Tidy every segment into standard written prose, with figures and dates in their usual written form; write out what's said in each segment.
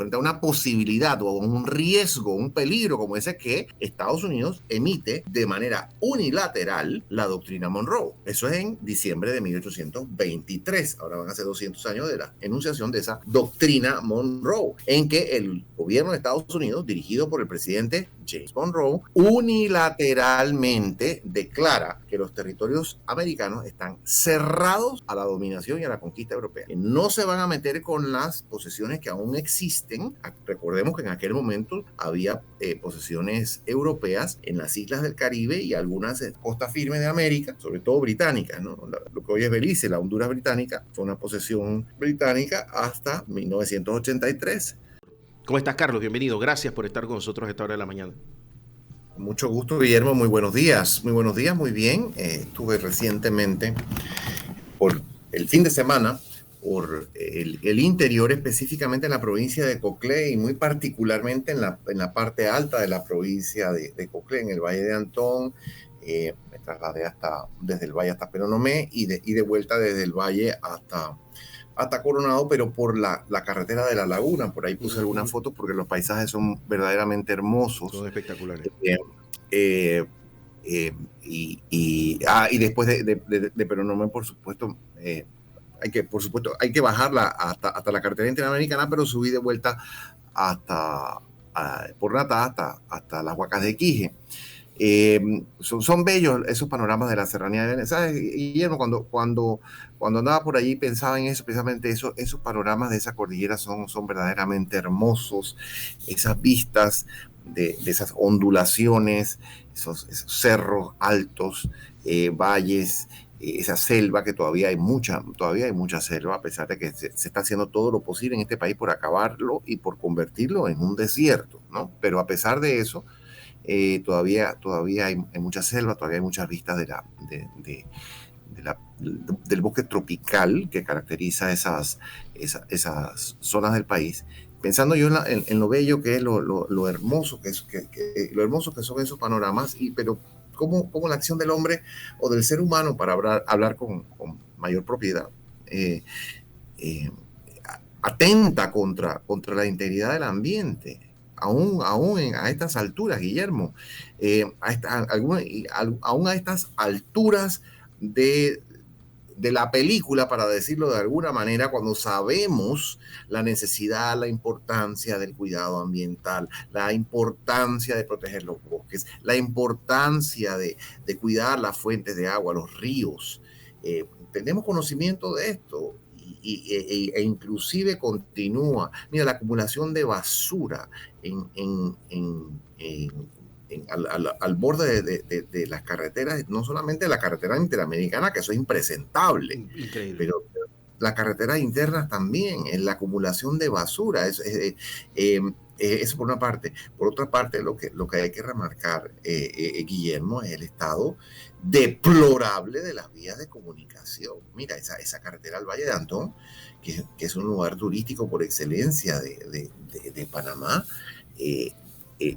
frente a una posibilidad o a un riesgo, un peligro como ese que Estados Unidos emite de manera unilateral la doctrina Monroe. Eso es en diciembre de 1823. Ahora van a ser 200 años de la enunciación de esa doctrina Monroe, en que el gobierno de Estados Unidos, dirigido por el presidente James Monroe, unilateralmente declara que los territorios americanos están cerrados a la dominación y a la conquista europea. Que no se van a meter con las posesiones que aún existen. Recordemos que en aquel momento había posesiones europeas en las islas del Caribe y algunas costas firmes de América, sobre todo británicas, ¿no? Lo que hoy es Belice, la Honduras británica, fue una posesión británica hasta 1983. ¿Cómo estás, Carlos? Bienvenido. Gracias por estar con nosotros a esta hora de la mañana. Mucho gusto, Guillermo. Muy buenos días. Muy buenos días, muy bien. Estuve recientemente por el fin de semana por el interior, específicamente en la provincia de Coclé y muy particularmente en la parte alta de la provincia de Coclé, en el Valle de Antón. Me trasladé desde el valle hasta Peronomé y de vuelta desde el valle hasta Coronado, pero por la carretera de la Laguna. Por ahí puse algunas fotos porque los paisajes son verdaderamente hermosos. Son espectaculares. Y después de Peronomé, por supuesto, hay que bajarla hasta la carretera interamericana, pero subí de vuelta por Natá hasta las Huacas de Quije. Son bellos esos panoramas de la serranía de Venezuela. ¿Sabes, Guillermo? Cuando andaba por allí pensaba en eso, precisamente esos panoramas de esa cordillera son verdaderamente hermosos. Esas vistas de esas ondulaciones, esos cerros altos, valles, esa selva, que todavía hay mucha selva, a pesar de que se está haciendo todo lo posible en este país por acabarlo y por convertirlo en un desierto, ¿no? Pero a pesar de eso, todavía hay mucha selva, todavía hay muchas vistas del bosque tropical que caracteriza esas zonas del país. Pensando yo en lo bello que es, lo hermoso que son esos panoramas, pero como la acción del hombre o del ser humano, para hablar con mayor propiedad, atenta contra la integridad del ambiente. Aún a estas alturas, Guillermo, aún a estas alturas de la película, para decirlo de alguna manera, cuando sabemos la necesidad, la importancia del cuidado ambiental, la importancia de proteger los bosques, la importancia de cuidar las fuentes de agua, los ríos. Tenemos conocimiento de esto. E inclusive continúa. Mira, la acumulación de basura al borde de las carreteras, no solamente la carretera interamericana, que eso es impresentable. Increíble. Pero las carreteras internas también, en la acumulación de basura. Eso por una parte. Por otra parte, lo que hay que remarcar, Guillermo, es el estado deplorable de las vías de comunicación. Mira, esa carretera al Valle de Antón, que es un lugar turístico por excelencia de Panamá,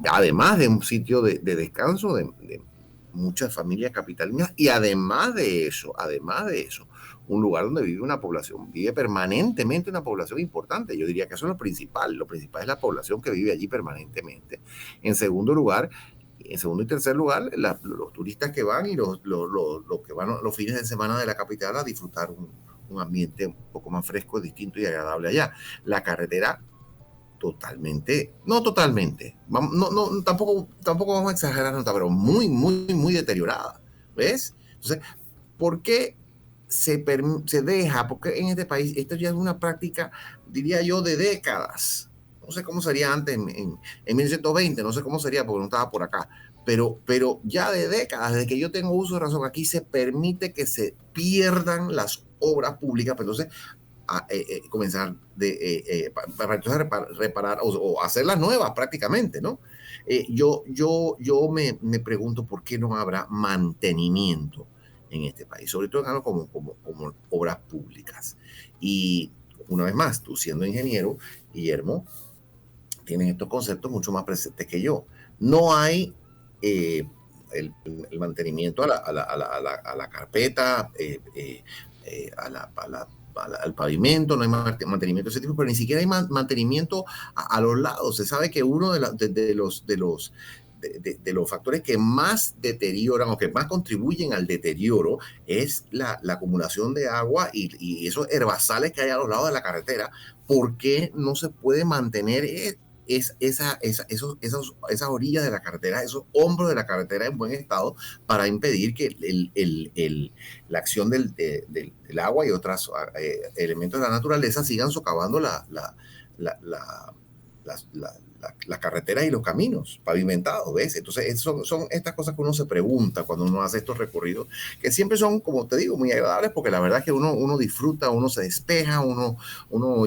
además de un sitio de descanso de muchas familias capitalinas, y además de eso, un lugar donde vive permanentemente una población importante. Yo diría que eso es lo principal es la población que vive allí permanentemente. En segundo y tercer lugar, los turistas que van y los que van los fines de semana de la capital a disfrutar un ambiente un poco más fresco, distinto y agradable allá. La carretera tampoco vamos a exagerar, pero muy deteriorada, ¿ves? Entonces, ¿por qué se deja? Porque en este país esto ya es una práctica, diría yo, de décadas. No sé cómo sería antes en 1920, no sé cómo sería porque no estaba por acá, pero ya de décadas, desde que yo tengo uso de razón, aquí se permite que se pierdan las obras públicas. Pero entonces comenzar para reparar o hacerlas nuevas prácticamente, ¿no? Yo me pregunto por qué no habrá mantenimiento en este país, sobre todo en algo como obras públicas. Y una vez más, tú siendo ingeniero, Guillermo, tienes estos conceptos mucho más presentes que yo. No hay el mantenimiento a la carpeta, a la al pavimento, no hay mantenimiento de ese tipo, pero ni siquiera hay mantenimiento a los lados. Se sabe que uno de los factores que más deterioran o que más contribuyen al deterioro es la acumulación de agua y esos herbazales que hay a los lados de la carretera. ¿Por qué no se puede mantener esas orillas de la carretera, esos hombros de la carretera en buen estado para impedir que la acción del agua y otros elementos de la naturaleza sigan socavando las carreteras y los caminos pavimentados, ¿ves? Entonces, son estas cosas que uno se pregunta cuando uno hace estos recorridos, que siempre son, como te digo, muy agradables, porque la verdad es que uno disfruta, uno se despeja,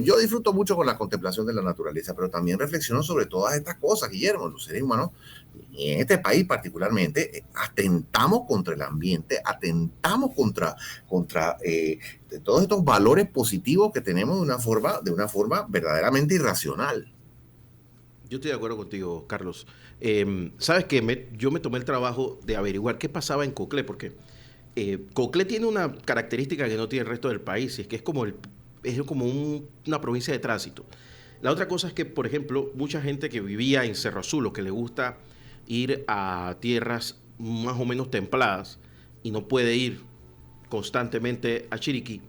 yo disfruto mucho con la contemplación de la naturaleza, pero también reflexiono sobre todas estas cosas, Guillermo. Los seres humanos, y en este país particularmente, atentamos contra el ambiente, atentamos contra de todos estos valores positivos que tenemos de una forma verdaderamente irracional. Yo estoy de acuerdo contigo, Carlos. Sabes que yo me tomé el trabajo de averiguar qué pasaba en Coclé, porque Coclé tiene una característica que no tiene el resto del país, y es que es como una provincia de tránsito. La otra cosa es que, por ejemplo, mucha gente que vivía en Cerro Azul o que le gusta ir a tierras más o menos templadas y no puede ir constantemente a Chiriquí,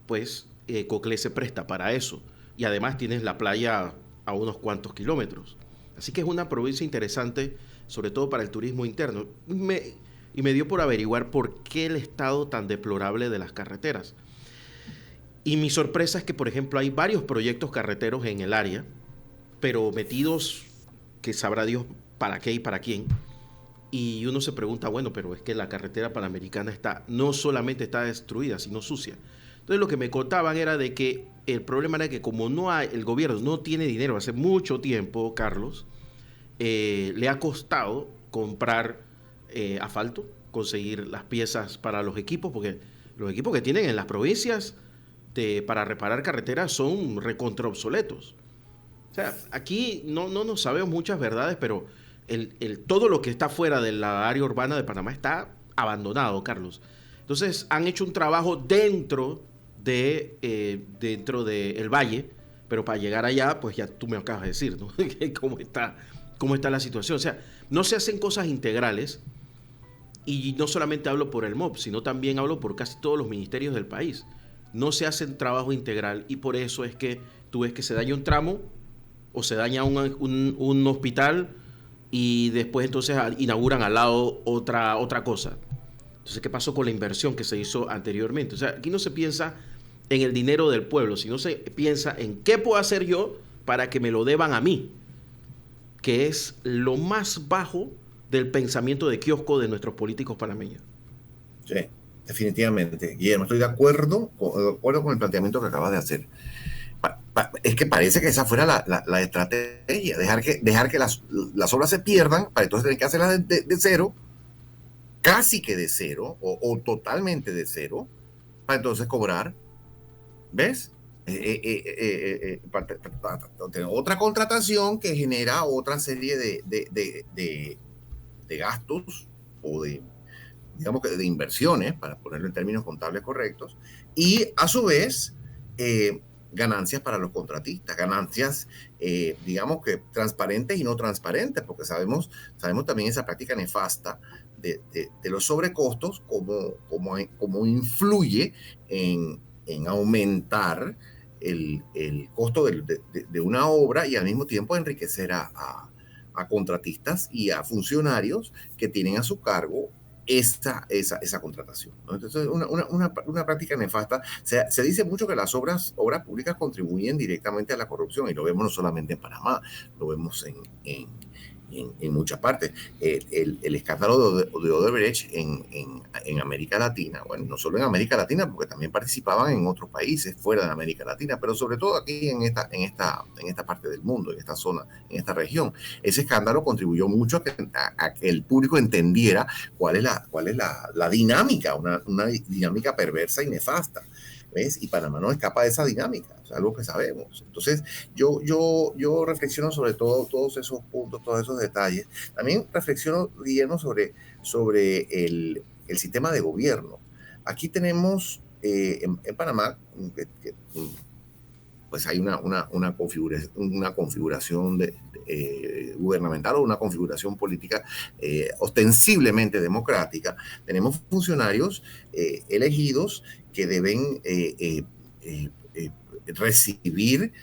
pues Coclé se presta para eso. Y además tienes la playa a unos cuantos kilómetros. Así que es una provincia interesante, sobre todo para el turismo interno. Y me dio por averiguar por qué el estado tan deplorable de las carreteras. Y mi sorpresa es que, por ejemplo, hay varios proyectos carreteros en el área, pero metidos, que sabrá Dios para qué y para quién. Y uno se pregunta, bueno, pero es que la carretera panamericana no solamente está destruida, sino sucia. Entonces lo que me contaban era de que el problema era que como el gobierno no tiene dinero hace mucho tiempo, Carlos, le ha costado comprar asfalto, conseguir las piezas para los equipos, porque los equipos que tienen en las provincias para reparar carreteras son recontra obsoletos. O sea, aquí no sabemos muchas verdades, pero todo lo que está fuera de la área urbana de Panamá está abandonado, Carlos. Entonces han hecho un trabajo dentro de el valle, pero para llegar allá, pues ya tú me acabas de decir, ¿no? cómo está la situación. O sea, no se hacen cosas integrales, y no solamente hablo por el MOP, sino también hablo por casi todos los ministerios del país. No se hacen trabajo integral, y por eso es que tú ves que se daña un tramo o se daña un hospital y después entonces inauguran al lado otra cosa. Entonces, ¿qué pasó con la inversión que se hizo anteriormente? O sea, aquí no se piensa en el dinero del pueblo, sino se piensa en qué puedo hacer yo para que me lo deban a mí, que es lo más bajo del pensamiento de kiosco de nuestros políticos panameños. Sí, definitivamente. Guillermo, estoy de acuerdo con el planteamiento que acabas de hacer. Es que parece que esa fuera la estrategia, dejar que las obras se pierdan, para entonces tener que hacerlas de cero, casi que de cero, o totalmente de cero, para entonces cobrar. ¿Ves? Otra contratación que genera otra serie de gastos o digamos que de inversiones, para ponerlo en términos contables correctos, y a su vez ganancias para los contratistas, ganancias, digamos que transparentes y no transparentes, porque sabemos también esa práctica nefasta de los sobrecostos, como influye en aumentar el costo de una obra y al mismo tiempo enriquecer a contratistas y a funcionarios que tienen a su cargo esa contratación, ¿no? Entonces, una práctica nefasta. Se dice mucho que las obras públicas contribuyen directamente a la corrupción, y lo vemos no solamente en Panamá, lo vemos en muchas partes. El escándalo de Odebrecht en América Latina, bueno, no solo en América Latina, porque también participaban en otros países fuera de América Latina, pero sobre todo aquí en esta parte del mundo, en esta zona, en esta región. Ese escándalo contribuyó mucho a que el público entendiera cuál es la dinámica, una dinámica perversa y nefasta. ¿Ves? Y Panamá no escapa de esa dinámica, es algo que sabemos. Entonces, yo reflexiono sobre todos esos puntos, todos esos detalles. También reflexiono, Guillermo, sobre el sistema de gobierno. Aquí tenemos en Panamá, pues hay una configuración gubernamental o una configuración política ostensiblemente democrática. Tenemos funcionarios elegidos que deben recibir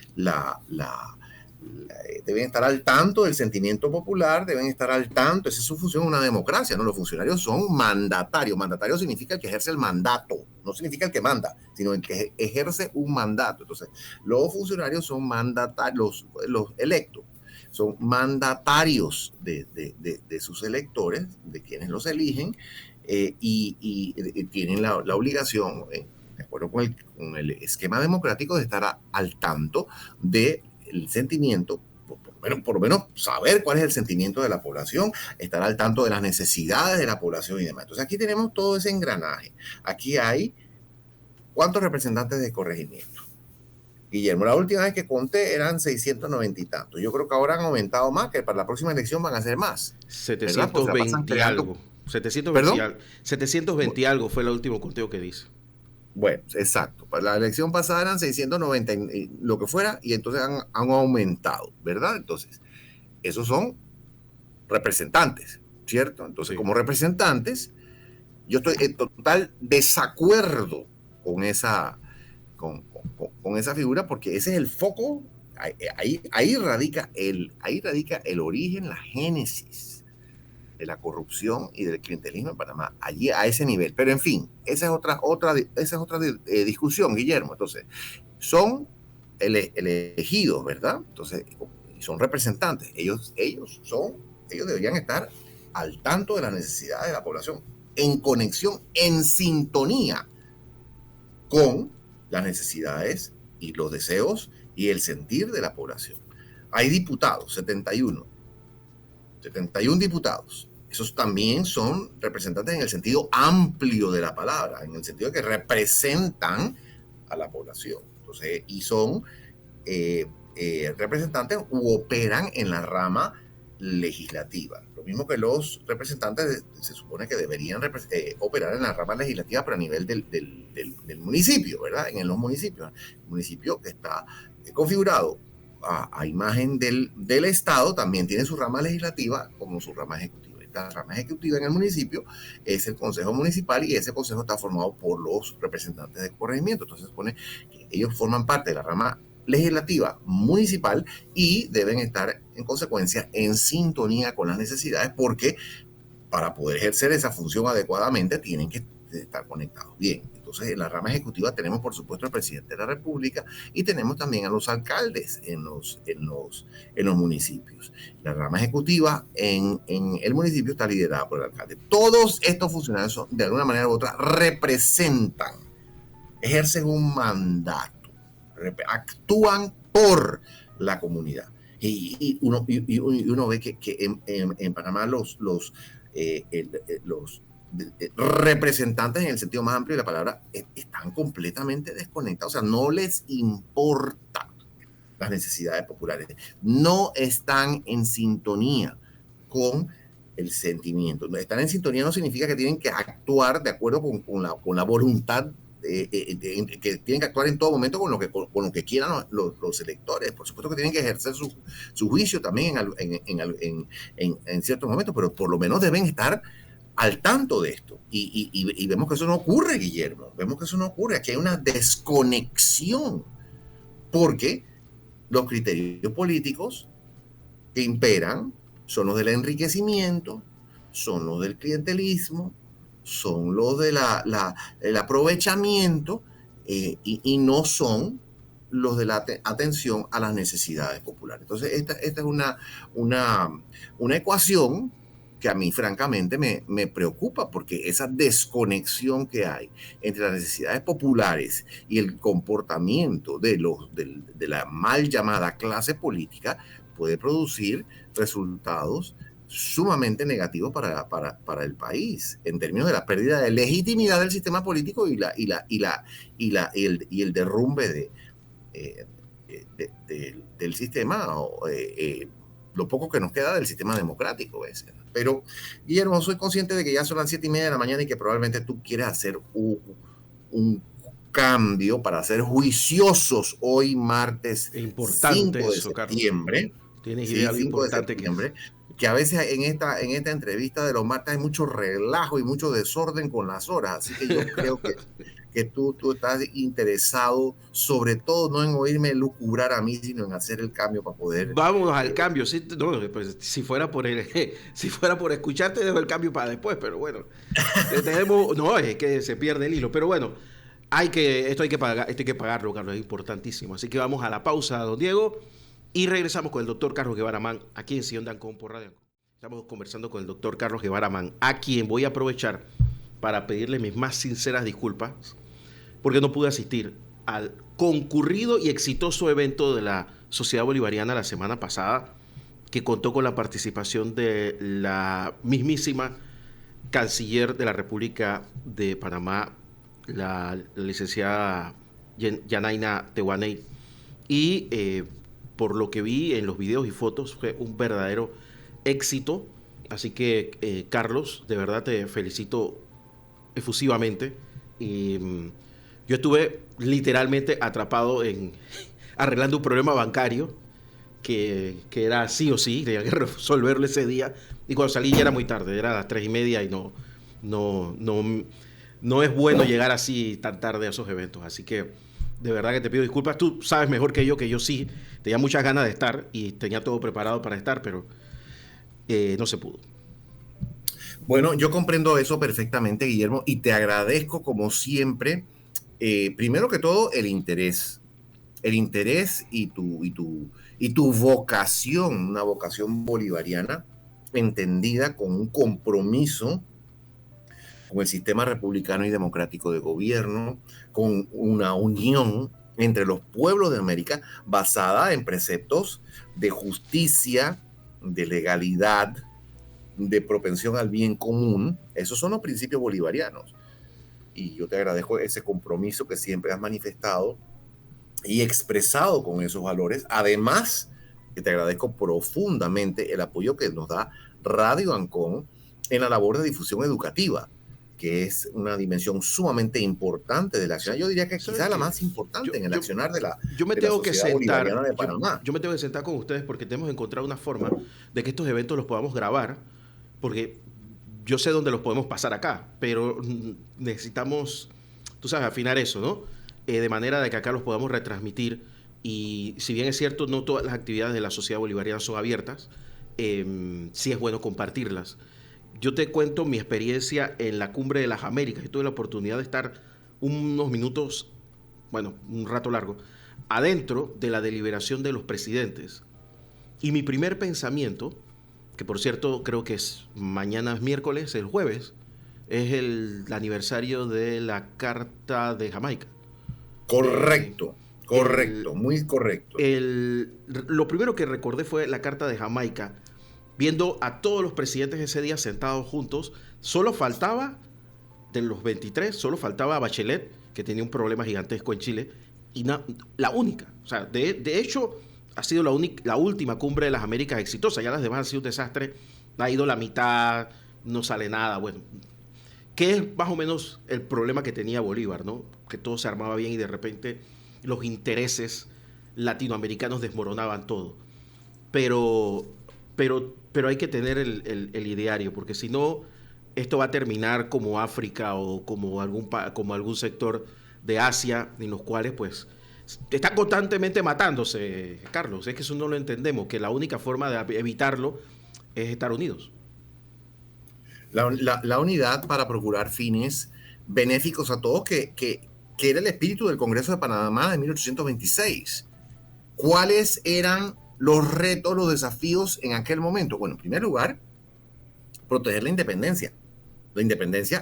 deben estar al tanto del sentimiento popular, deben estar al tanto, esa es su función en una democracia, ¿no? Los funcionarios son mandatarios. Mandatario significa el que ejerce el mandato, no significa el que manda, sino el que ejerce un mandato. Entonces, los funcionarios son mandatarios, los electos son mandatarios de sus electores, de quienes los eligen, y tienen la obligación, de acuerdo con el esquema democrático, de estar al tanto del sentimiento, por lo menos saber cuál es el sentimiento de la población, estar al tanto de las necesidades de la población y demás. Entonces aquí tenemos todo ese engranaje. Aquí hay ¿cuántos representantes de corregimiento? Guillermo, la última vez que conté eran 690 y tantos. Yo creo que ahora han aumentado más, que para la próxima elección van a ser más. 720 y algo. 720 y algo fue el último conteo que dice. Bueno, exacto. Para la elección pasada eran 690, lo que fuera, y entonces han aumentado, ¿verdad? Entonces, esos son representantes, ¿cierto? Entonces, sí, como representantes, yo estoy en total desacuerdo con esa figura, porque ese es el foco, ahí radica el origen, la génesis de la corrupción y del clientelismo en Panamá, allí a ese nivel. Pero en fin, esa es otra discusión, Guillermo. Entonces, son elegidos, ¿verdad? Entonces, son representantes. Ellos deberían estar al tanto de las necesidades de la población, en conexión, en sintonía con las necesidades y los deseos y el sentir de la población. Hay diputados, 71 diputados. Esos también son representantes en el sentido amplio de la palabra, en el sentido de que representan a la población. Entonces, y son representantes u operan en la rama legislativa. Lo mismo que los representantes se supone que deberían operar en la rama legislativa, pero a nivel del municipio, ¿verdad? En los municipios. El municipio que está configurado a imagen del Estado también tiene su rama legislativa como su rama ejecutiva. La rama ejecutiva en el municipio es el Consejo Municipal, y ese consejo está formado por los representantes de corregimiento. Entonces se supone que ellos forman parte de la rama legislativa municipal y deben estar en consecuencia en sintonía con las necesidades, porque para poder ejercer esa función adecuadamente tienen que estar conectados. Bien, entonces en la rama ejecutiva tenemos por supuesto al presidente de la República y tenemos también a los alcaldes en los municipios. La rama ejecutiva en el municipio está liderada por el alcalde. Todos estos funcionarios son, de alguna manera u otra, representan, ejercen un mandato, actúan por la comunidad. Y uno ve que en Panamá los representantes en el sentido más amplio de la palabra están completamente desconectados, o sea, no les importa las necesidades populares, no están en sintonía con el sentimiento. Estar en sintonía no significa que tienen que actuar de acuerdo con la voluntad, que tienen que actuar en todo momento con lo que quieran los electores. Por supuesto que tienen que ejercer su juicio también en ciertos momentos, pero por lo menos deben estar al tanto de esto. Y vemos que eso no ocurre, Guillermo. Vemos que eso no ocurre. Aquí hay una desconexión, porque los criterios políticos que imperan son los del enriquecimiento, son los del clientelismo, son los del aprovechamiento, y no son los de la atención a las necesidades populares. Entonces, esta es una ecuación que a mí francamente me preocupa, porque esa desconexión que hay entre las necesidades populares y el comportamiento de la mal llamada clase política puede producir resultados sumamente negativos para el país, en términos de la pérdida de legitimidad del sistema político y el derrumbe del sistema, lo poco que nos queda del sistema democrático. Pero, Guillermo, soy consciente de que ya son las 7:30 de la mañana y que probablemente tú quieres hacer un cambio para ser juiciosos hoy, martes Es importante 5 de eso, Carlos. septiembre. Tienes Sí, idea lo 5 de importante que es. septiembre, que a veces en esta entrevista de los martes hay mucho relajo y mucho desorden con las horas, así que yo creo que tú estás interesado sobre todo no en oírme lucubrar a mí, sino en hacer el cambio para poder... Vámonos al cambio. Sí, no, pues, si fuera por si fuera por escucharte, dejo el cambio para después, pero bueno. No, es que se pierde el hilo. Pero bueno, esto hay que pagarlo, Carlos, es importantísimo. Así que vamos a la pausa, don Diego, y regresamos con el doctor Carlos Guevara Man, aquí en Sion Dancón por Radio. Estamos conversando con el doctor Carlos Guevara Man, a quien voy a aprovechar para pedirle mis más sinceras disculpas, porque no pude asistir al concurrido y exitoso evento de la Sociedad Bolivariana la semana pasada, que contó con la participación de la mismísima canciller de la República de Panamá, la licenciada Yanaina Tehuaney, y por lo que vi en los videos y fotos fue un verdadero éxito. Así que Carlos, de verdad te felicito efusivamente. Y yo estuve literalmente atrapado en arreglando un problema bancario que era sí o sí, tenía que resolverlo ese día. Y cuando salí ya era muy tarde, era a las 3:30 y no, no es bueno llegar así tan tarde a esos eventos. Así que de verdad que te pido disculpas. Tú sabes mejor que yo sí tenía muchas ganas de estar y tenía todo preparado para estar, pero no se pudo. Bueno, yo comprendo eso perfectamente, Guillermo, y te agradezco como siempre, primero que todo, el interés y tu vocación, una vocación bolivariana entendida con un compromiso con el sistema republicano y democrático de gobierno, con una unión entre los pueblos de América basada en preceptos de justicia, de legalidad, de propensión al bien común. Esos son los principios bolivarianos. Y yo te agradezco ese compromiso que siempre has manifestado y expresado con esos valores. Además, que te agradezco profundamente el apoyo que nos da Radio Ancón en la labor de difusión educativa, que es una dimensión sumamente importante del accionar. Yo diría que quizá la más importante en el accionar de la Sociedad Bolivariana de Panamá. Yo me tengo que sentar con ustedes porque tenemos que encontrar una forma de que estos eventos los podamos grabar, porque yo sé dónde los podemos pasar acá, pero necesitamos, tú sabes, afinar eso, ¿no? De manera de que acá los podamos retransmitir. Y si bien es cierto, no todas las actividades de la Sociedad Bolivariana son abiertas, sí es bueno compartirlas. Yo te cuento mi experiencia en la Cumbre de las Américas. Yo tuve la oportunidad de estar unos minutos, bueno, un rato largo, adentro de la deliberación de los presidentes. Y mi primer pensamiento, que por cierto creo que mañana es miércoles, el jueves, es el aniversario de la Carta de Jamaica. Correcto, muy correcto. Lo primero que recordé fue la Carta de Jamaica, viendo a todos los presidentes ese día sentados juntos. Solo faltaba, de los 23, solo faltaba Bachelet, que tenía un problema gigantesco en Chile, y la única. O sea, de hecho, ha sido la última Cumbre de las Américas exitosa. Ya las demás han sido un desastre. Ha ido la mitad, no sale nada. Bueno, que es más o menos el problema que tenía Bolívar, ¿no? Que todo se armaba bien y de repente los intereses latinoamericanos desmoronaban todo. Pero hay que tener el ideario, porque si no, esto va a terminar como África o como algún sector de Asia, en los cuales pues están constantemente matándose, Carlos. Es que eso no lo entendemos, que la única forma de evitarlo es estar unidos. La unidad para procurar fines benéficos a todos, que era el espíritu del Congreso de Panamá de 1826. ¿Cuáles eran los retos, los desafíos en aquel momento? Bueno, en primer lugar, proteger la independencia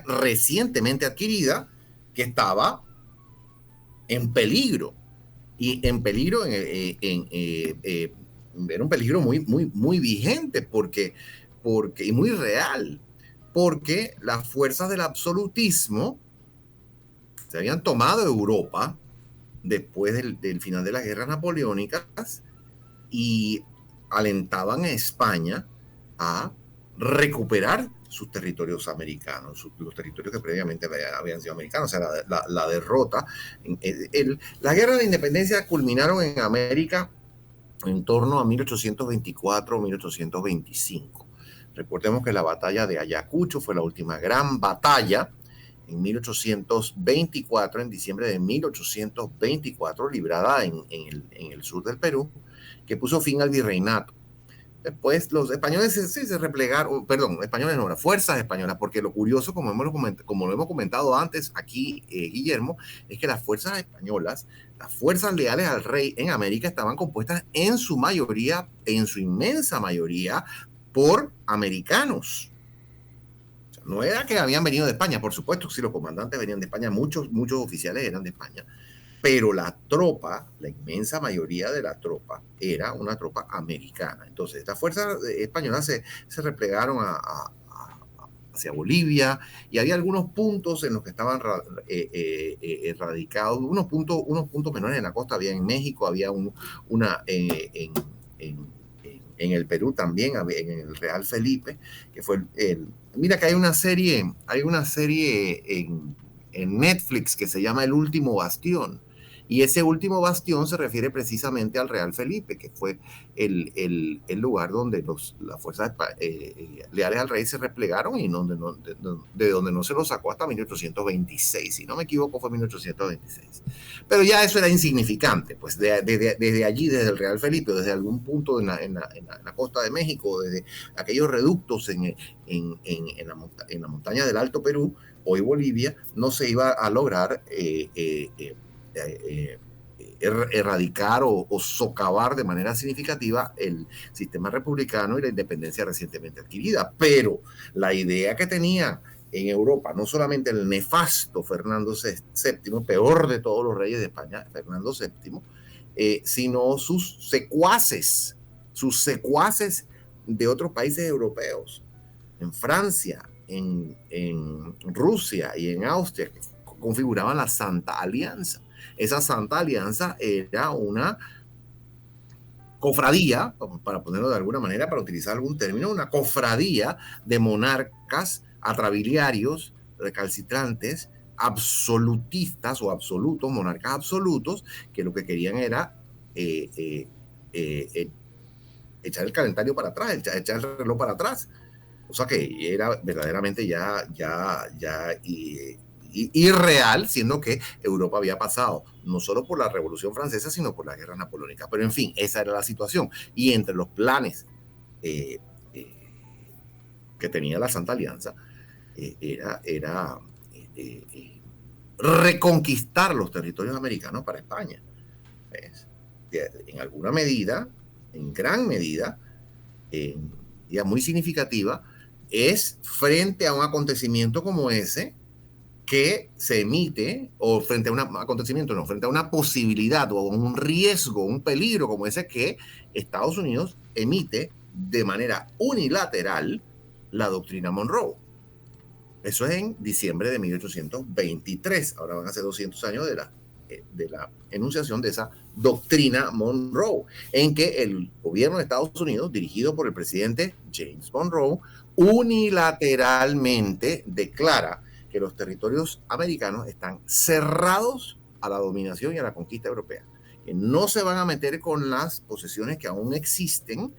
recientemente adquirida, que estaba en peligro, y en peligro, era un peligro muy vigente, porque, y muy real, porque las fuerzas del absolutismo se habían tomado Europa después del final de las guerras napoleónicas y alentaban a España a recuperar sus territorios americanos, los territorios que previamente habían sido americanos. O sea, la derrota. Las guerras de independencia culminaron en América en torno a 1824-1825. Recordemos que la batalla de Ayacucho fue la última gran batalla en 1824, en diciembre de 1824, librada en el sur del Perú, que puso fin al virreinato. Después los españoles se replegaron, perdón, españoles no, las fuerzas españolas, porque lo curioso, como lo hemos comentado antes aquí, Guillermo, es que las fuerzas españolas, las fuerzas leales al rey en América estaban compuestas en su mayoría, en su inmensa mayoría, por americanos. O sea, no era que habían venido de España, por supuesto, si los comandantes venían de España, muchos oficiales eran de España, pero la tropa, la inmensa mayoría de la tropa, era una tropa americana. Entonces, estas fuerzas españolas se replegaron hacia Bolivia, y había algunos puntos en los que estaban radicados, unos puntos menores en la costa, había en México, había una en el Perú también, en el Real Felipe, que fue mira que hay una serie en Netflix que se llama El Último Bastión. Y ese último bastión se refiere precisamente al Real Felipe, que fue el lugar donde las fuerzas leales al rey se replegaron, y de donde no se lo sacó hasta 1826. Si no me equivoco, fue 1826. Pero ya eso era insignificante, pues desde allí, desde el Real Felipe, desde algún punto en la costa de México, desde aquellos reductos en la montaña del Alto Perú, hoy Bolivia, no se iba a lograr erradicar o socavar de manera significativa el sistema republicano y la independencia recientemente adquirida. Pero la idea que tenía en Europa, no solamente el nefasto Fernando VII, peor de todos los reyes de España, Fernando VII, sino sus secuaces de otros países europeos, en Francia, en Rusia y en Austria, que configuraban la Santa Alianza. Esa Santa Alianza era una cofradía, para ponerlo de alguna manera, para utilizar algún término, una cofradía de monarcas atrabiliarios, recalcitrantes, absolutistas o absolutos, monarcas absolutos, que lo que querían era echar el calendario para atrás, echar el reloj para atrás. O sea que era verdaderamente ya irreal, siendo que Europa había pasado no solo por la Revolución Francesa, sino por la Guerra Napoleónica. Pero en fin, esa era la situación. Y entre los planes que tenía la Santa Alianza era reconquistar los territorios americanos para España. ¿Ves? En alguna medida, en gran medida, ya muy significativa, es frente a un acontecimiento como ese que se emite, o frente a un acontecimiento, no, frente a una posibilidad o un riesgo, un peligro como ese, que Estados Unidos emite de manera unilateral la doctrina Monroe. Eso es en diciembre de 1823. Ahora van a ser 200 años de la enunciación de esa doctrina Monroe, en que el gobierno de Estados Unidos, dirigido por el presidente James Monroe, unilateralmente declara que los territorios americanos están cerrados a la dominación y a la conquista europea, que no se van a meter con las posesiones que aún existen.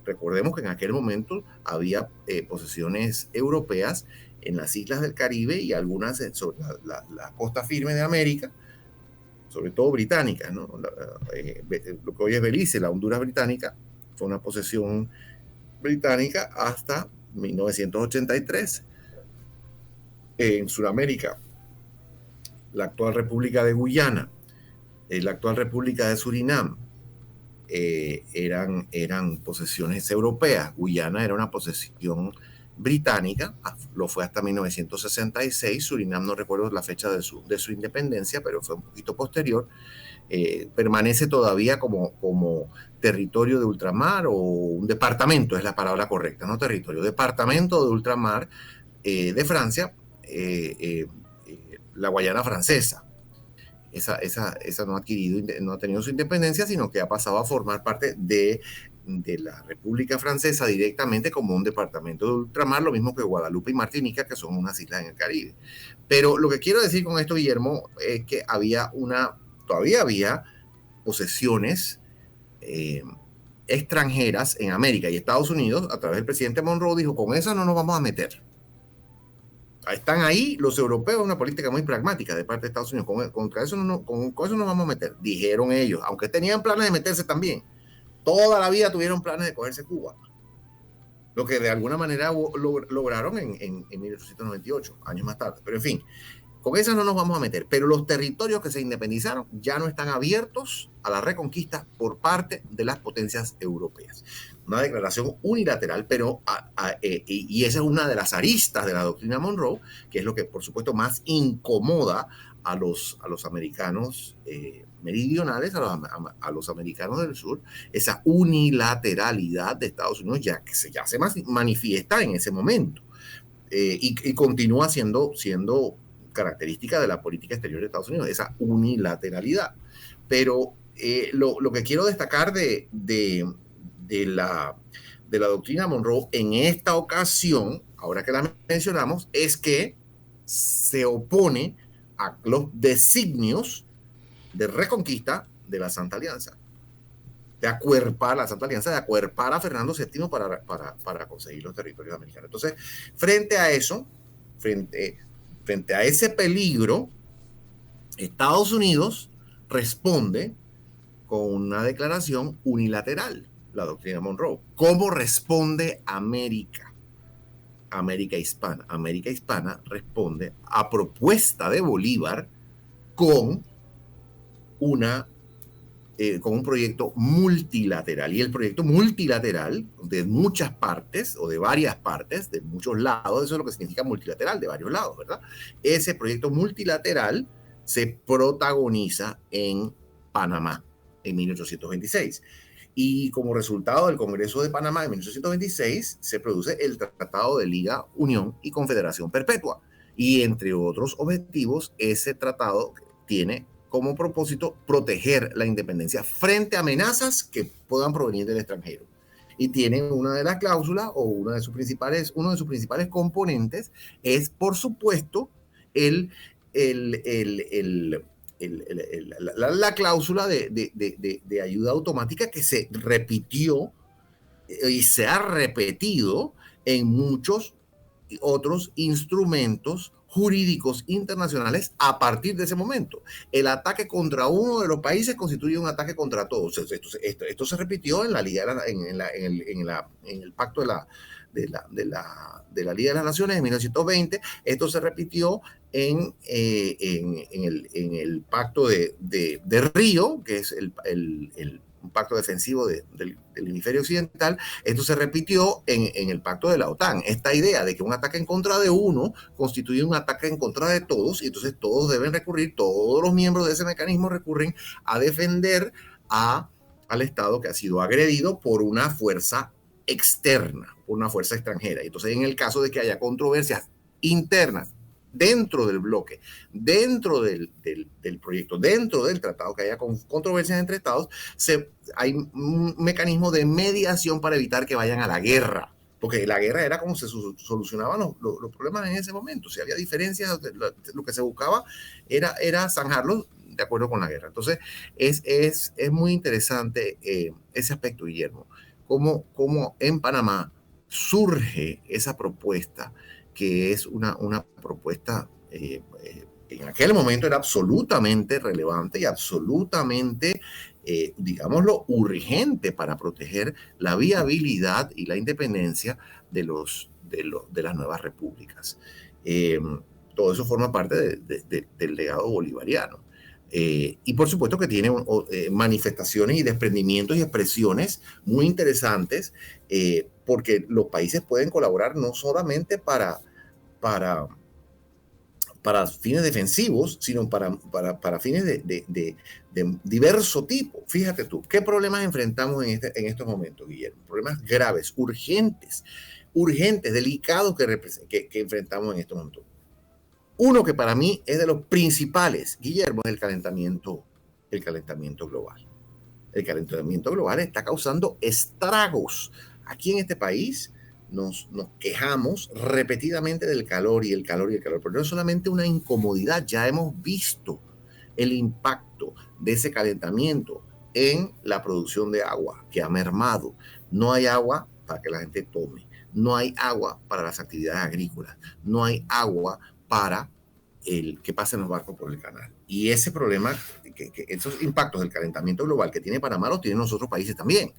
Recordemos que en aquel momento había posesiones europeas en las islas del Caribe y algunas sobre la costa firme de América, sobre todo británicas, ¿no? Lo que hoy es Belice, la Honduras británica, fue una posesión británica hasta 1983. En Sudamérica, la actual República de Guyana, la actual República de Surinam, eran posesiones europeas. Guyana era una posesión británica, lo fue hasta 1966. Surinam no recuerdo la fecha de su independencia, pero fue un poquito posterior. Permanece todavía como territorio de ultramar, o un departamento es la palabra correcta, no territorio, departamento de ultramar de Francia, la Guayana Francesa. Esa no ha tenido su independencia, sino que ha pasado a formar parte de de la República Francesa directamente como un departamento de ultramar, lo mismo que Guadalupe y Martinica, que son unas islas en el Caribe. Pero lo que quiero decir con esto, Guillermo, es que todavía había posesiones extranjeras en América, y Estados Unidos, a través del presidente Monroe, dijo: con eso no nos vamos a meter. Están ahí los europeos, una política muy pragmática de parte de Estados Unidos. Con eso no nos vamos a meter, dijeron ellos, aunque tenían planes de meterse también. Toda la vida tuvieron planes de cogerse Cuba, lo que de alguna manera lograron en 1898, años más tarde. Pero en fin, con eso no nos vamos a meter. Pero los territorios que se independizaron ya no están abiertos a la reconquista por parte de las potencias europeas. Una declaración unilateral, pero y esa es una de las aristas de la doctrina Monroe, que es lo que por supuesto más incomoda a los americanos meridionales, a los americanos del sur, esa unilateralidad de Estados Unidos ya se manifiesta en ese momento, y continúa siendo característica de la política exterior de Estados Unidos, esa unilateralidad. Pero lo que quiero destacar de la doctrina Monroe en esta ocasión, ahora que la mencionamos, es que se opone a los designios de reconquista de la Santa Alianza, de acuerpar la Santa Alianza, de acuerpar a Fernando VII para conseguir los territorios americanos. Entonces, frente a eso, frente a ese peligro, Estados Unidos responde con una declaración unilateral, la doctrina Monroe. ¿Cómo responde América? América Hispana. América Hispana responde a propuesta de Bolívar con un proyecto multilateral. Y el proyecto multilateral de muchas partes o de varias partes, de muchos lados, eso es lo que significa multilateral, de varios lados, ¿verdad? Ese proyecto multilateral se protagoniza en Panamá en 1826. Y como resultado del Congreso de Panamá de 1826 se produce el Tratado de Liga, Unión y Confederación Perpetua. Y entre otros objetivos, ese tratado tiene como propósito proteger la independencia frente a amenazas que puedan provenir del extranjero. Y tiene una de las cláusulas, o uno de sus principales componentes es, por supuesto, la cláusula de ayuda automática, que se repitió y se ha repetido en muchos otros instrumentos jurídicos internacionales a partir de ese momento. El ataque contra uno de los países constituye un ataque contra todos. Esto se repitió en la Liga, en el pacto de la Liga de las Naciones en 1920. Esto se repitió en el pacto de Río, que es un pacto defensivo del hemisferio occidental. Esto se repitió en el pacto de la OTAN. Esta idea de que un ataque en contra de uno constituye un ataque en contra de todos, y entonces todos deben recurrir, todos los miembros de ese mecanismo recurren a defender al Estado que ha sido agredido por una fuerza externa, por una fuerza extranjera. Entonces, en el caso de que haya controversias internas dentro del bloque, dentro del proyecto, dentro del tratado, que haya controversias entre estados, hay un mecanismo de mediación para evitar que vayan a la guerra, porque la guerra era como se solucionaban los problemas en ese momento. Si había diferencias, lo que se buscaba era zanjarlos de acuerdo con la guerra. Entonces, es muy interesante ese aspecto, Guillermo, cómo en Panamá surge esa propuesta, que es una propuesta en aquel momento era absolutamente relevante y absolutamente, digámoslo, urgente para proteger la viabilidad y la independencia de las nuevas repúblicas. Todo eso forma parte del legado bolivariano. Y por supuesto que tiene manifestaciones y desprendimientos y expresiones muy interesantes, porque los países pueden colaborar no solamente para fines defensivos, sino para fines de diverso tipo. Fíjate tú, ¿qué problemas enfrentamos en estos momentos, Guillermo? Problemas graves, urgentes, delicados que enfrentamos en estos momentos. Uno que para mí es de los principales, Guillermo, es el calentamiento global. El calentamiento global está causando estragos. Aquí en este país nos quejamos repetidamente del calor y el calor y el calor, pero no es solamente una incomodidad, ya hemos visto el impacto de ese calentamiento en la producción de agua, que ha mermado. No hay agua para que la gente tome, no hay agua para las actividades agrícolas, no hay agua para el que pasen los barcos por el canal. Y ese problema, esos impactos del calentamiento global que tiene Panamá los tienen los otros países también.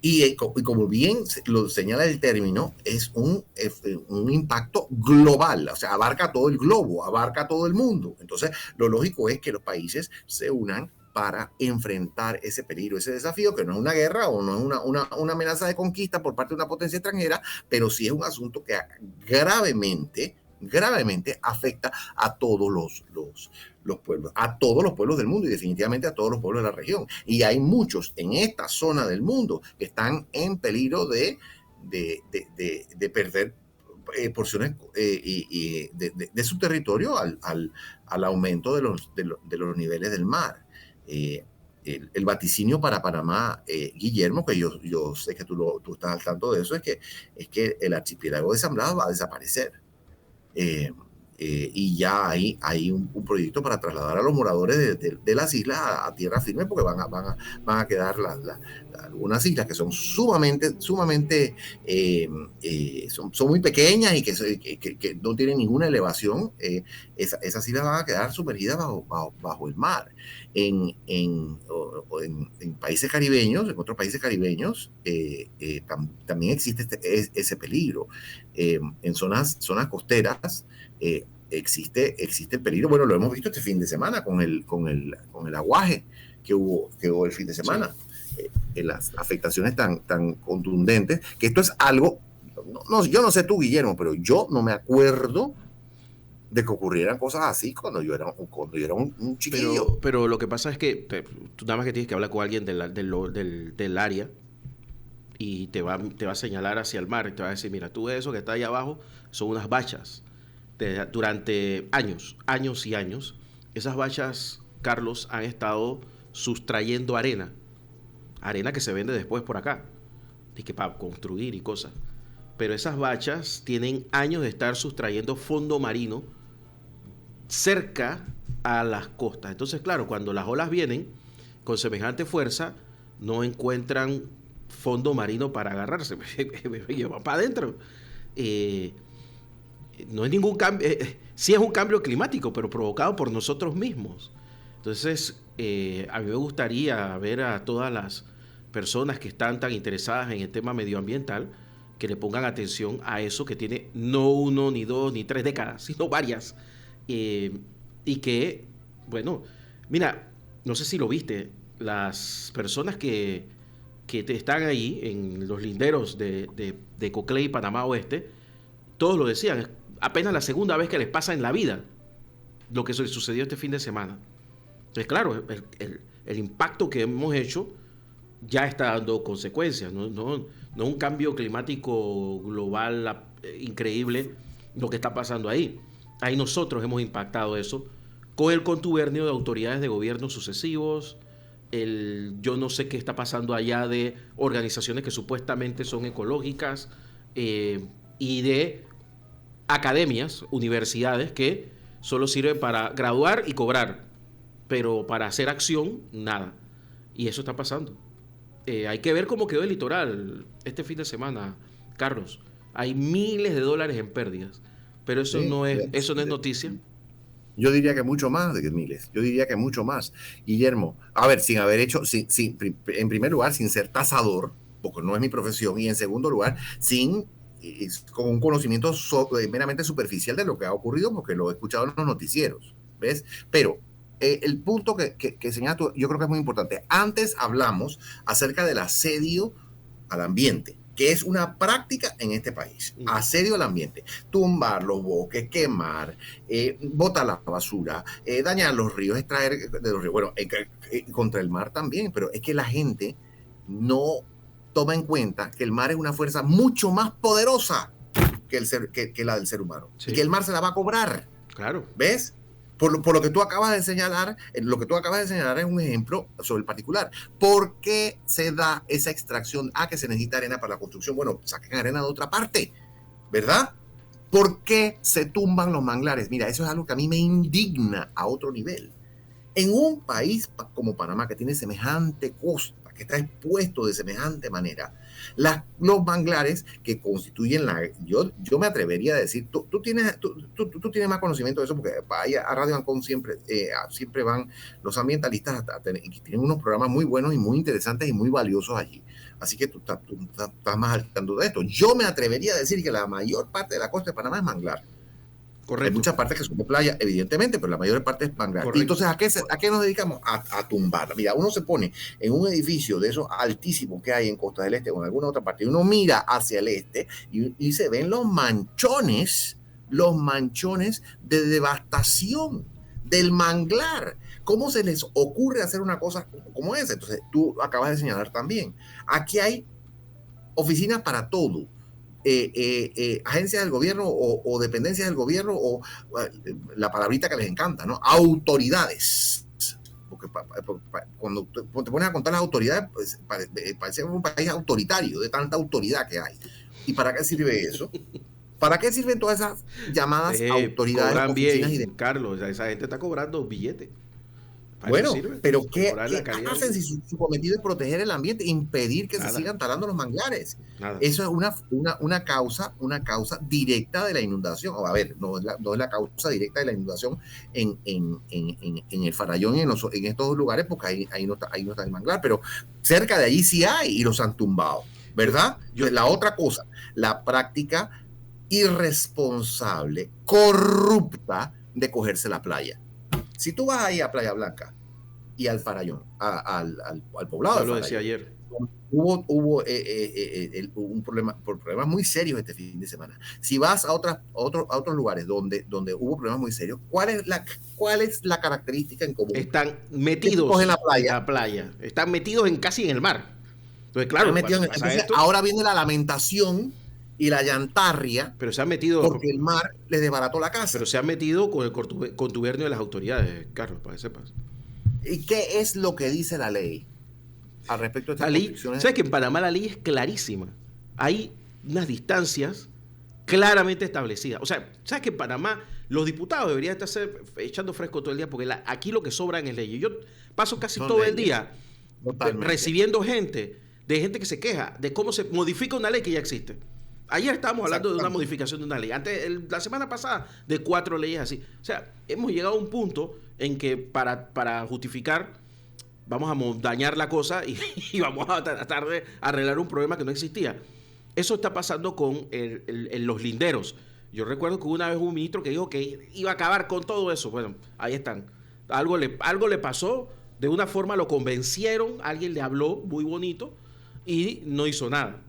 Y como bien lo señala el término, es un impacto global, o sea, abarca todo el globo, abarca todo el mundo. Entonces, lo lógico es que los países se unan para enfrentar ese peligro, ese desafío, que no es una guerra o no es una amenaza de conquista por parte de una potencia extranjera, pero sí es un asunto que gravemente afecta a todos los pueblos, a todos los pueblos del mundo y definitivamente a todos los pueblos de la región. Y hay muchos en esta zona del mundo que están en peligro de perder porciones de su territorio al aumento de los niveles del mar. El vaticinio para Panamá, Guillermo, que yo sé que tú estás al tanto de eso, es que el archipiélago de San Blas va a desaparecer. Y ya hay un proyecto para trasladar a los moradores de las islas a tierra firme, porque van a quedar algunas islas que son sumamente son muy pequeñas y que no tienen ninguna elevación. Esas islas van a quedar sumergidas bajo el mar. En países caribeños, en otros países caribeños, también existe ese peligro. En zonas costeras existe el peligro. Bueno, lo hemos visto este fin de semana con el aguaje que hubo el fin de semana. Sí. Las afectaciones tan contundentes, que esto es algo, yo no sé tú, Guillermo, pero yo no me acuerdo de que ocurrieran cosas así cuando yo era un chiquillo. Pero lo que pasa es que tú nada más que tienes que hablar con alguien del área y te va a señalar hacia el mar y te va a decir, mira, tú ves eso que está ahí abajo, son unas bachas. Durante años y años, esas bachas, Carlos, han estado sustrayendo arena que se vende después por acá, y que para construir y cosas. Pero esas bachas tienen años de estar sustrayendo fondo marino cerca a las costas. Entonces, claro, cuando las olas vienen con semejante fuerza, no encuentran fondo marino para agarrarse, llevan para adentro. No es ningún cambio, sí es un cambio climático, pero provocado por nosotros mismos. Entonces, a mí me gustaría ver a todas las personas que están tan interesadas en el tema medioambiental que le pongan atención a eso que tiene no 1, ni 2, ni 3 décadas, sino varias. Y que, bueno, mira, no sé si lo viste, las personas que están ahí en los linderos de Coclé y Panamá Oeste, todos lo decían, es apenas la segunda vez que les pasa en la vida lo que sucedió este fin de semana. Entonces, claro, el impacto que hemos hecho ya está dando consecuencias, no un cambio climático global increíble lo que está pasando ahí. Ahí nosotros hemos impactado eso con el contubernio de autoridades de gobierno sucesivos, yo no sé qué está pasando allá de organizaciones que supuestamente son ecológicas y de academias, universidades que solo sirven para graduar y cobrar, pero para hacer acción, nada. Y eso está pasando. Hay que ver cómo quedó el litoral este fin de semana, Carlos. Hay miles de dólares en pérdidas, pero eso no es noticia. Yo diría que mucho más de miles. Yo diría que mucho más. Guillermo, a ver, sin haber hecho, en primer lugar, sin ser tasador, porque no es mi profesión, y en segundo lugar, con un conocimiento meramente superficial de lo que ha ocurrido, porque lo he escuchado en los noticieros, ¿ves? Pero el punto que señalas tú, yo creo que es muy importante. Antes hablamos acerca del asedio al ambiente, que es una práctica en este país. Asedio al ambiente. Tumbar los bosques, quemar, botar la basura, dañar los ríos, extraer de los ríos. Bueno, contra el mar también, pero es que la gente no toma en cuenta que el mar es una fuerza mucho más poderosa que la del ser humano. Sí. Y que el mar se la va a cobrar. Claro. ¿Ves? Por lo que tú acabas de señalar, lo que tú acabas de señalar es un ejemplo sobre el particular. ¿Por qué se da esa extracción? Que se necesita arena para la construcción. Bueno, saquen arena de otra parte, ¿verdad? ¿Por qué se tumban los manglares? Mira, eso es algo que a mí me indigna a otro nivel. En un país como Panamá, que tiene semejante costa, que está expuesto de semejante manera, los manglares que constituyen yo me atrevería a decir, tú tienes más conocimiento de eso, porque a Radio Ancón siempre van los ambientalistas, tienen unos programas muy buenos y muy interesantes y muy valiosos allí. Así que tú estás más al tanto de esto. Yo me atrevería a decir que la mayor parte de la costa de Panamá es manglar. Correcto. Hay muchas partes que son de playa, evidentemente, pero la mayor parte es manglar. Y entonces, ¿a qué nos dedicamos? A tumbar. Mira, uno se pone en un edificio de esos altísimos que hay en Costa del Este o en alguna otra parte, y uno mira hacia el este y se ven los manchones de devastación del manglar. ¿Cómo se les ocurre hacer una cosa como esa? Entonces, tú acabas de señalar también. Aquí hay oficinas para todo. Agencias del gobierno o dependencias del gobierno o la palabrita que les encanta, ¿no? Autoridades. Porque cuando te pones a contar las autoridades, pues, parece un país autoritario, de tanta autoridad que hay. ¿Y para qué sirve eso? ¿Para qué sirven todas esas llamadas autoridades? Cobran bien, Carlos, esa gente está cobrando billetes. Bueno, pero ¿qué hacen si su cometido es proteger el ambiente, impedir que se sigan talando los manglares? Nada. Eso es una causa directa de la inundación. A ver, no es la causa directa de la inundación en el Farallón, en estos lugares, porque ahí no está el manglar, pero cerca de allí sí hay y los han tumbado, ¿verdad? La otra cosa, la práctica irresponsable, corrupta de cogerse la playa. Si tú vas ahí a Playa Blanca y al Farallón, al poblado del Farallón, lo decía ayer, hubo un problemas muy serios este fin de semana. Si vas a otros lugares donde hubo problemas muy serios, ¿cuál es la característica en común? Están metidos en la playa. Están metidos casi en el mar. Entonces, claro, ahora viene la lamentación y la llantarria, pero se han metido porque el mar les desbarató la casa. Pero se han metido con el contubernio de las autoridades, Carlos, para que sepas. ¿Y qué es lo que dice la ley al respecto de estas restricciones? ¿Sabes que en Panamá la ley es clarísima? Hay unas distancias claramente establecidas. O sea, ¿sabes que en Panamá los diputados deberían estar echando fresco todo el día? Porque aquí lo que sobran es leyes. Yo paso casi todo el día recibiendo gente que se queja de cómo se modifica una ley que ya existe. Ayer estábamos hablando de una modificación de una ley. La semana pasada, de 4 leyes así. O sea, hemos llegado a un punto en que para justificar, vamos a dañar la cosa y vamos a tratar de arreglar un problema que no existía. Eso está pasando con los linderos. Yo recuerdo que una vez hubo un ministro que dijo que iba a acabar con todo eso. Bueno, ahí están. Algo le pasó, de una forma lo convencieron, alguien le habló muy bonito y no hizo nada.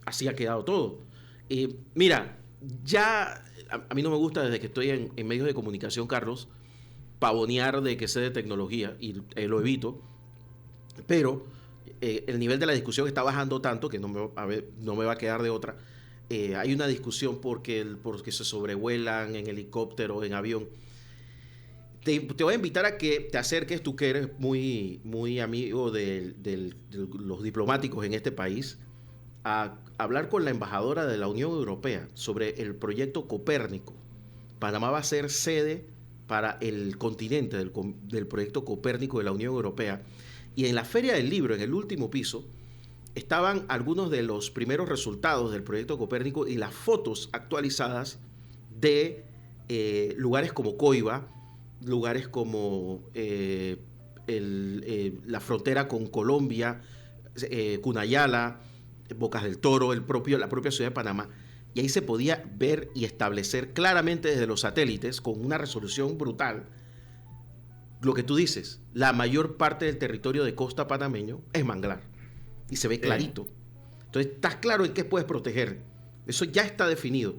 Así ha quedado todo. Mira, ya a mí no me gusta desde que estoy en medios de comunicación, Carlos, pavonear de que sé de tecnología y lo evito, pero el nivel de la discusión está bajando tanto que no me va a quedar de otra. Hay una discusión porque se sobrevuelan en helicóptero, en avión. Te voy a invitar a que te acerques, tú que eres muy, muy amigo de los diplomáticos en este país, a hablar con la embajadora de la Unión Europea sobre el proyecto Copérnico. Panamá va a ser sede para el continente del proyecto Copérnico de la Unión Europea. Y en la Feria del Libro, en el último piso, estaban algunos de los primeros resultados del proyecto Copérnico y las fotos actualizadas de lugares como Coiba, lugares como la frontera con Colombia, Cunayala, Bocas del Toro, la propia ciudad de Panamá. Y ahí se podía ver y establecer claramente desde los satélites, con una resolución brutal, lo que tú dices. La mayor parte del territorio de costa panameño es manglar. Y se ve clarito. Entonces, estás claro en qué puedes proteger. Eso ya está definido.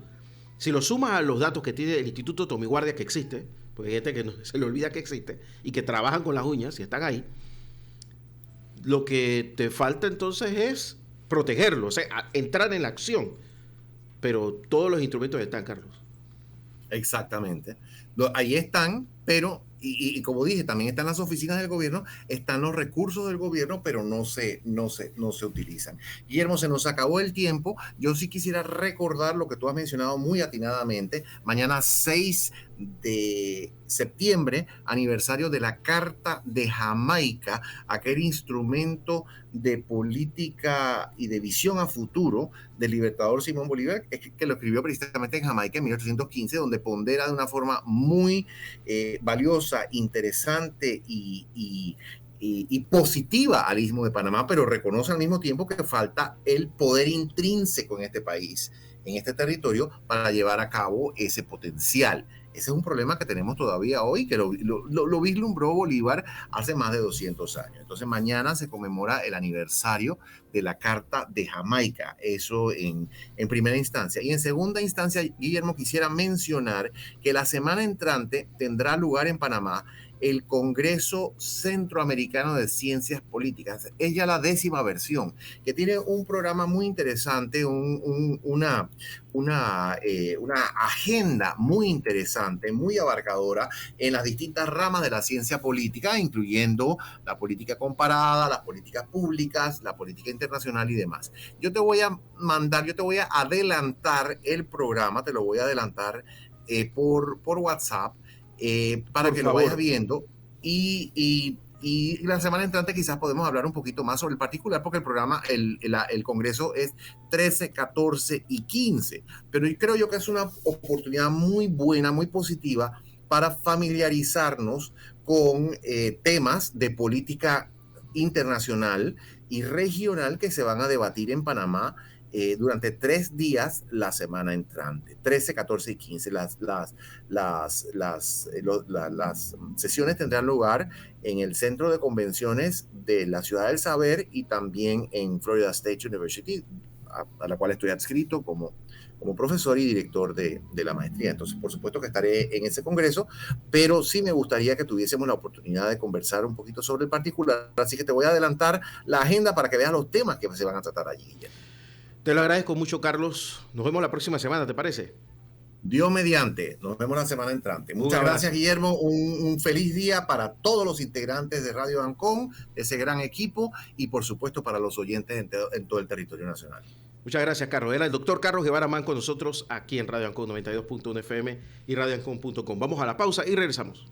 Si lo sumas a los datos que tiene el Instituto Tomiguardia, que existe, porque hay gente que no, se le olvida que existe, y que trabajan con las uñas y están ahí, lo que te falta entonces es protegerlo, o sea, entrar en la acción. Pero todos los instrumentos están, Carlos. Exactamente. Ahí están, pero, y como dije, también están las oficinas del gobierno, están los recursos del gobierno, pero no se utilizan. Guillermo, se nos acabó el tiempo. Yo sí quisiera recordar lo que tú has mencionado muy atinadamente. Mañana 6 de septiembre, aniversario de la Carta de Jamaica, aquel instrumento de política y de visión a futuro del libertador Simón Bolívar, que lo escribió precisamente en Jamaica en 1815, donde pondera de una forma muy valiosa, interesante y positiva al Istmo de Panamá, pero reconoce al mismo tiempo que falta el poder intrínseco en este país, en este territorio, para llevar a cabo ese potencial. Ese es un problema que tenemos todavía hoy, que lo vislumbró Bolívar hace más de 200 años. Entonces mañana se conmemora el aniversario de la Carta de Jamaica, eso en primera instancia. Y en segunda instancia, Guillermo, quisiera mencionar que la semana entrante tendrá lugar en Panamá el Congreso Centroamericano de Ciencias Políticas. Es ya la 10ª versión, que tiene un programa muy interesante, una agenda muy interesante, muy abarcadora en las distintas ramas de la ciencia política, incluyendo la política comparada, las políticas públicas, la política internacional y demás. Yo te voy a adelantar el programa, te lo voy a adelantar por WhatsApp, para Por que lo vayas favor. viendo y la semana entrante quizás podemos hablar un poquito más sobre el particular, porque el programa, el Congreso es 13, 14 y 15, pero creo yo que es una oportunidad muy buena, muy positiva para familiarizarnos con temas de política internacional y regional que se van a debatir en Panamá durante 3 días la semana entrante, 13, 14 y 15. Las sesiones tendrán lugar en el Centro de Convenciones de la Ciudad del Saber y también en Florida State University, a la cual estoy adscrito como profesor y director de la maestría. Entonces, por supuesto que estaré en ese congreso, pero sí me gustaría que tuviésemos la oportunidad de conversar un poquito sobre el particular. Así que te voy a adelantar la agenda para que veas los temas que se van a tratar allí. Te lo agradezco mucho, Carlos. Nos vemos la próxima semana, ¿te parece? Dios mediante, nos vemos la semana entrante. Un Muchas gracias, abrazo. Guillermo. Un feliz día para todos los integrantes de Radio Ancón, ese gran equipo, y por supuesto para los oyentes en todo el territorio nacional. Muchas gracias, Carlos. Era el doctor Carlos Guevara Man con nosotros aquí en Radio Ancón 92.1 FM y radioancon.com. Vamos a la pausa y regresamos.